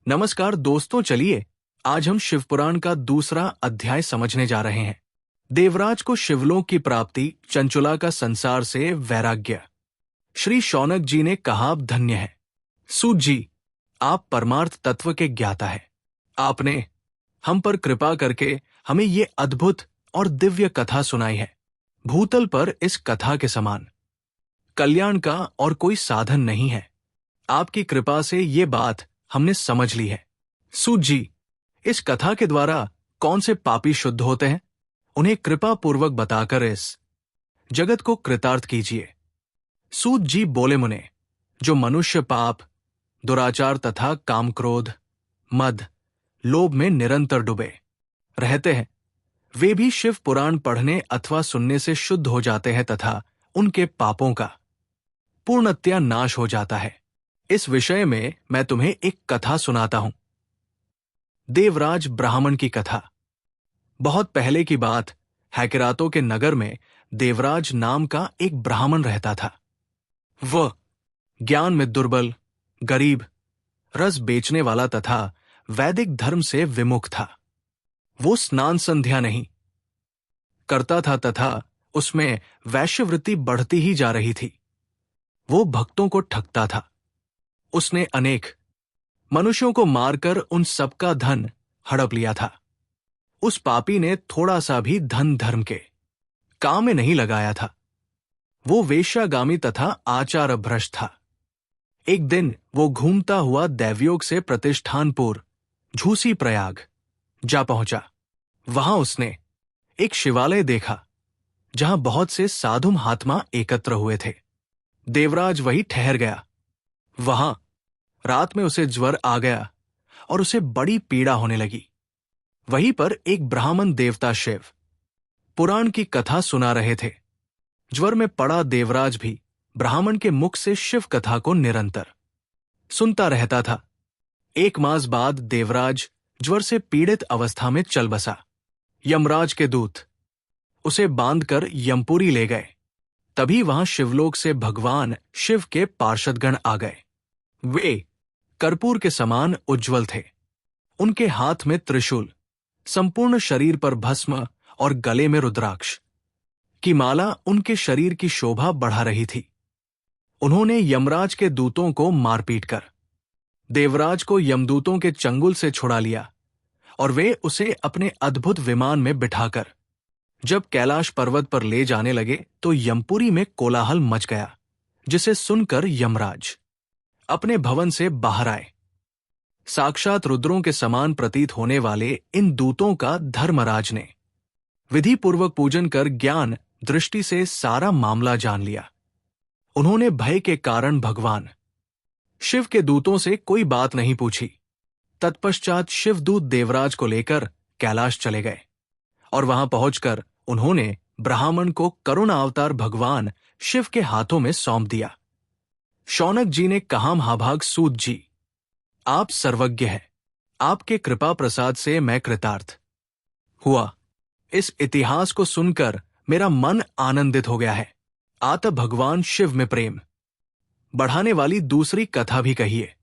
नमस्कार दोस्तों, चलिए आज हम शिवपुराण का दूसरा अध्याय समझने जा रहे हैं। देवराज को शिवलोक की प्राप्ति, चंचुला का संसार से वैराग्य। श्री शौनक जी ने कहा, आप धन्य हैं सूत जी, आप परमार्थ तत्व के ज्ञाता हैं। आपने हम पर कृपा करके हमें ये अद्भुत और दिव्य कथा सुनाई है। भूतल पर इस कथा के समान कल्याण का और कोई साधन नहीं है। आपकी कृपा से ये बात हमने समझ ली है। सूत जी, इस कथा के द्वारा कौन से पापी शुद्ध होते हैं, उन्हें कृपा पूर्वक बताकर इस जगत को कृतार्थ कीजिए। सूत जी बोले, मुने, जो मनुष्य पाप, दुराचार तथा काम, क्रोध, मद, लोभ में निरंतर डूबे रहते हैं, वे भी शिव पुराण पढ़ने अथवा सुनने से शुद्ध हो जाते हैं तथा उनके पापों का पूर्णतया नाश हो जाता है। इस विषय में मैं तुम्हें एक कथा सुनाता हूं। देवराज ब्राह्मण की कथा। बहुत पहले की बात, हैकिरातों के नगर में देवराज नाम का एक ब्राह्मण रहता था। वह ज्ञान में दुर्बल, गरीब, रस बेचने वाला तथा वैदिक धर्म से विमुख था। वो स्नान संध्या नहीं करता था तथा उसमें वैश्यवृत्ति बढ़ती ही जा रही थी। वो भक्तों को ठगता था। उसने अनेक मनुष्यों को मारकर उन सबका धन हड़प लिया था। उस पापी ने थोड़ा सा भी धन धर्म के काम में नहीं लगाया था। वो वेश्यागामी तथा आचार भ्रष्ट था। एक दिन वो घूमता हुआ दैवयोग से प्रतिष्ठानपुर झूसी प्रयाग जा पहुंचा। वहां उसने एक शिवालय देखा जहां बहुत से साधु महात्मा एकत्र हुए थे। देवराज वहीं ठहर गया। वहां रात में उसे ज्वर आ गया और उसे बड़ी पीड़ा होने लगी। वहीं पर एक ब्राह्मण देवता शिव पुराण की कथा सुना रहे थे। ज्वर में पड़ा देवराज भी ब्राह्मण के मुख से शिव कथा को निरंतर सुनता रहता था। 1 मास बाद देवराज ज्वर से पीड़ित अवस्था में चल बसा। यमराज के दूत उसे बांधकर यमपुरी ले गए। तभी वहां शिवलोक से भगवान शिव के पार्षदगण आ गए। वे कर्पूर के समान उज्ज्वल थे। उनके हाथ में त्रिशूल, संपूर्ण शरीर पर भस्म और गले में रुद्राक्ष की माला उनके शरीर की शोभा बढ़ा रही थी। उन्होंने यमराज के दूतों को मारपीट कर देवराज को यमदूतों के चंगुल से छुड़ा लिया और वे उसे अपने अद्भुत विमान में बिठाकर जब कैलाश पर्वत पर ले जाने लगे तो यमपुरी में कोलाहल मच गया, जिसे सुनकर यमराज अपने भवन से बाहर आए। साक्षात रुद्रों के समान प्रतीत होने वाले इन दूतों का धर्मराज ने विधि पूर्वक पूजन कर ज्ञान दृष्टि से सारा मामला जान लिया। उन्होंने भय के कारण भगवान शिव के दूतों से कोई बात नहीं पूछी। तत्पश्चात शिवदूत देवराज को लेकर कैलाश चले गए और वहां पहुंचकर उन्होंने ब्राह्मण को करुणा अवतार भगवान शिव के हाथों में सौंप दिया। शौनक जी ने कहा, महाभाग सूत जी, आप सर्वज्ञ हैं। आपके कृपा प्रसाद से मैं कृतार्थ हुआ। इस इतिहास को सुनकर मेरा मन आनंदित हो गया है। आत भगवान शिव में प्रेम बढ़ाने वाली दूसरी कथा भी कहिए।